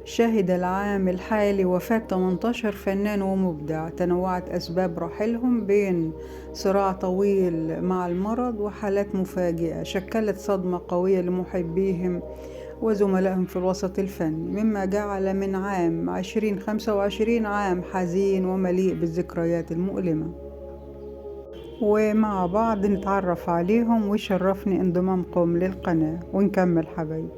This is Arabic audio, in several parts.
شهد العام الحالي وفاة 18 فنان ومبدع، تنوعت أسباب رحيلهم بين صراع طويل مع المرض وحالات مفاجئة شكلت صدمة قوية لمحبيهم وزملائهم في الوسط الفني، مما جعل من عام 2025 عام حزين ومليء بالذكريات المؤلمة. ومع بعض نتعرف عليهم ويشرفني انضمامكم للقناة ونكمل حبايب.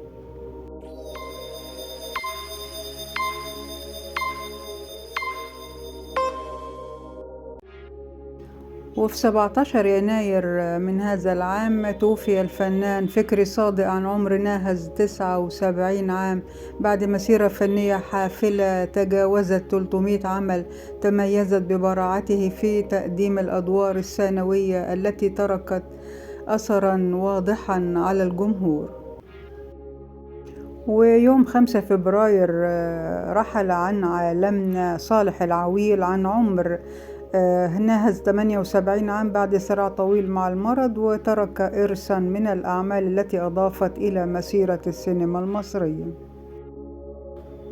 وفي 17 يناير من هذا العام توفي الفنان فكري صادق عن عمر ناهز 79 عام بعد مسيرة فنية حافلة تجاوزت 300 عمل تميزت ببراعته في تقديم الأدوار الثانوية التي تركت أثرا واضحا على الجمهور. ويوم 5 فبراير رحل عن عالمنا صالح العويل عن عمر ناهز 78 عام بعد صراع طويل مع المرض، وترك إرثا من الأعمال التي أضافت إلى مسيرة السينما المصرية.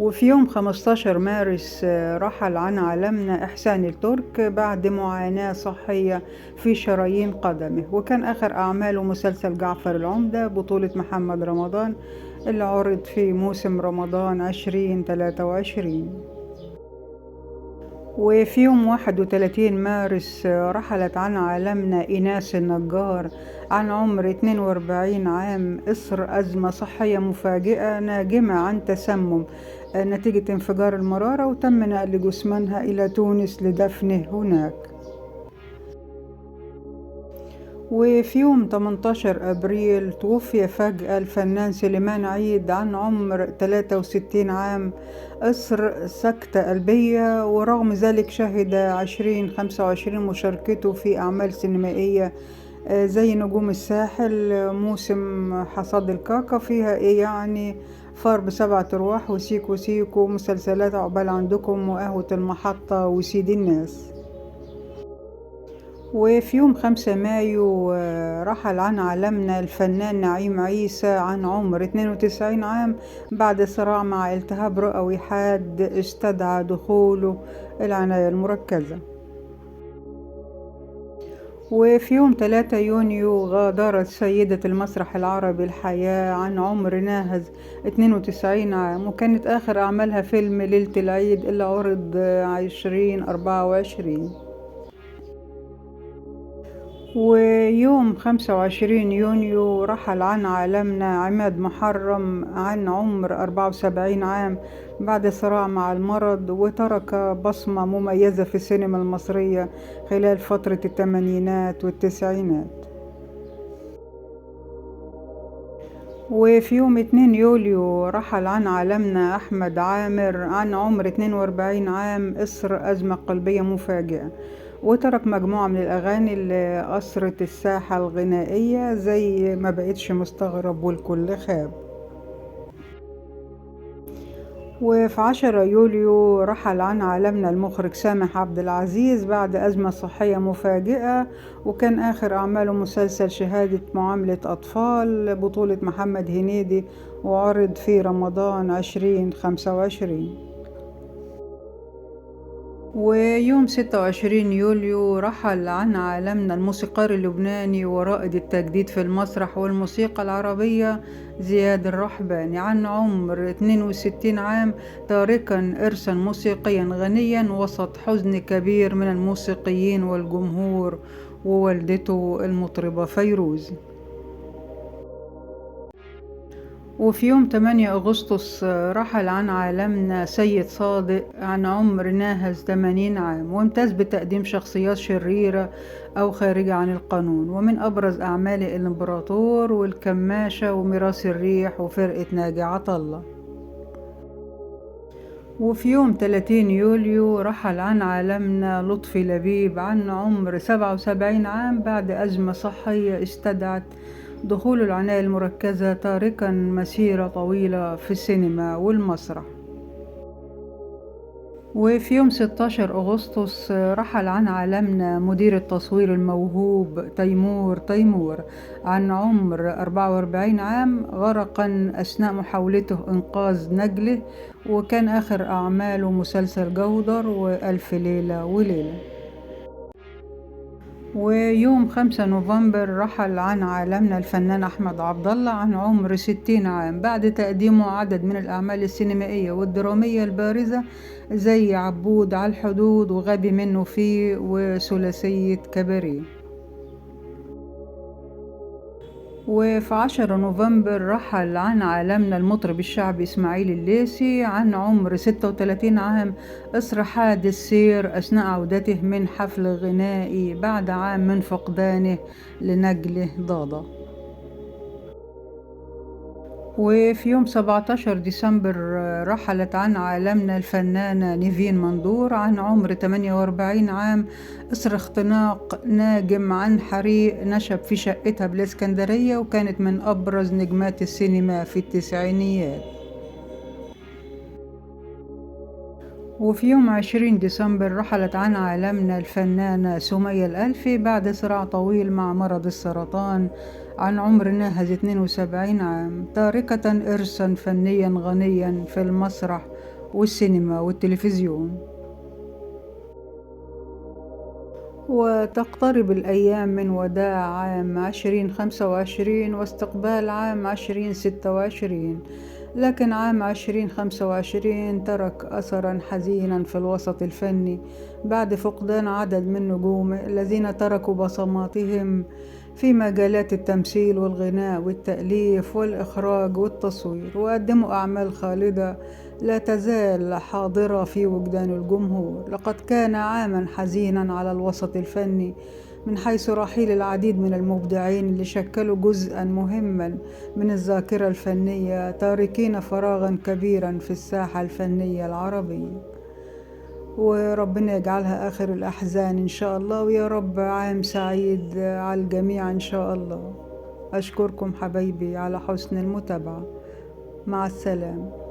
وفي يوم 15 مارس رحل عن عالمنا إحسان الترك بعد معاناة صحية في شرايين قدمه، وكان آخر أعماله مسلسل جعفر العمدة بطولة محمد رمضان اللي عرض في موسم رمضان 2023. وفي يوم 31 مارس رحلت عن عالمنا إيناس النجار عن عمر 42 عام إثر أزمة صحية مفاجئة ناجمة عن تسمم نتيجة انفجار المرارة، وتم نقل جثمانها إلى تونس لدفنه هناك. وفي يوم 18 أبريل توفي فجأة الفنان سليمان عيد عن عمر 63 عام إثر سكتة قلبية، ورغم ذلك شهد 2025 مشاركته في أعمال سينمائية زي نجوم الساحل، موسم حصاد الكاكا فيها يعني فار بسبعة أرواح وسيكو سيكو، مسلسلات عقبال عندكم وقهوة المحطة وسيد الناس. وفي يوم 5 مايو رحل عن عالمنا الفنان نعيم عيسى عن عمر 92 عام بعد صراع مع التهاب رئوي حاد استدعى دخوله العناية المركزة. وفي يوم 3 يونيو غادرت سيدة المسرح العربي الحياة عن عمر ناهز 92 عام، وكانت آخر أعمالها فيلم ليلة العيد اللي عرض 2024. ويوم 25 يونيو رحل عن عالمنا عماد محرم عن عمر 74 عام بعد صراع مع المرض، وترك بصمة مميزة في السينما المصرية خلال فترة الثمانينات والتسعينات. وفي يوم 2 يوليو رحل عن عالمنا أحمد عامر عن عمر 42 عام إثر أزمة قلبية مفاجئة، وترك مجموعة من الأغاني اللي أثرت الساحة الغنائية زي ما بقتش مستغرب والكل خاب. وفي 10 يوليو رحل عن عالمنا المخرج سامح عبد العزيز بعد أزمة صحية مفاجئة، وكان آخر أعماله مسلسل شهادة معاملة أطفال بطولة محمد هنيدي وعرض في رمضان 2025. ويوم 26 يوليو رحل عن عالمنا الموسيقار اللبناني ورائد التجديد في المسرح والموسيقى العربية زياد الرحباني عن عمر 62 عام، تاركا إرثا موسيقيا غنيا وسط حزن كبير من الموسيقيين والجمهور ووالدته المطربة فيروز. وفي يوم 8 أغسطس رحل عن عالمنا سيد صادق عن عمر ناهز 80 عام، وامتاز بتقديم شخصيات شريرة أو خارجة عن القانون، ومن أبرز أعماله الإمبراطور والكماشة وميراث الريح وفرقة ناجي عطا الله. وفي يوم 30 يوليو رحل عن عالمنا لطفي لبيب عن عمر 77 عام بعد أزمة صحية استدعت دخول العناية المركزة، تاركا مسيرة طويلة في السينما والمسرح. وفي يوم 16 أغسطس رحل عن عالمنا مدير التصوير الموهوب تيمور عن عمر 44 عام، غرقا أثناء محاولته إنقاذ نجله، وكان آخر أعماله مسلسل جودر وألف ليلة وليلة. ويوم 5 نوفمبر رحل عن عالمنا الفنان أحمد عبد الله عن عمر 60 عام، بعد تقديمه عدد من الأعمال السينمائية والدرامية البارزة زي عبود على الحدود وغبي منه فيه وثلاثية كباريه. وفي 10 نوفمبر رحل عن عالمنا المطرب الشعبي إسماعيل الليثي عن عمر 36 عام، إثر حادث سير أثناء عودته من حفل غنائي بعد عام من فقدانه لنجله ضاضة. وفي يوم 17 ديسمبر رحلت عن عالمنا الفنانة نيفين مندور عن عمر 48 عام، إثر اختناق ناجم عن حريق نشب في شقتها بالإسكندرية، وكانت من أبرز نجمات السينما في التسعينيات. وفي يوم 20 ديسمبر رحلت عن عالمنا الفنانة سمية الألفي بعد صراع طويل مع مرض السرطان عن عمر ناهز 72 عام، تاركة إرثا فنيا غنيا في المسرح والسينما والتلفزيون. وتقترب الأيام من وداع عام 2025 واستقبال عام 2026، لكن عام 2025 ترك أثرا حزينا في الوسط الفني بعد فقدان عدد من نجومه الذين تركوا بصماتهم في مجالات التمثيل والغناء والتأليف والإخراج والتصوير، وقدموا أعمال خالدة لا تزال حاضرة في وجدان الجمهور. لقد كان عاما حزينا على الوسط الفني من حيث رحيل العديد من المبدعين اللي شكلوا جزءا مهما من الذاكرة الفنية، تاركين فراغا كبيرا في الساحة الفنية العربية. وربنا يجعلها آخر الأحزان إن شاء الله، ويا رب عام سعيد على الجميع إن شاء الله. أشكركم حبايبي على حسن المتابعة. مع السلامة.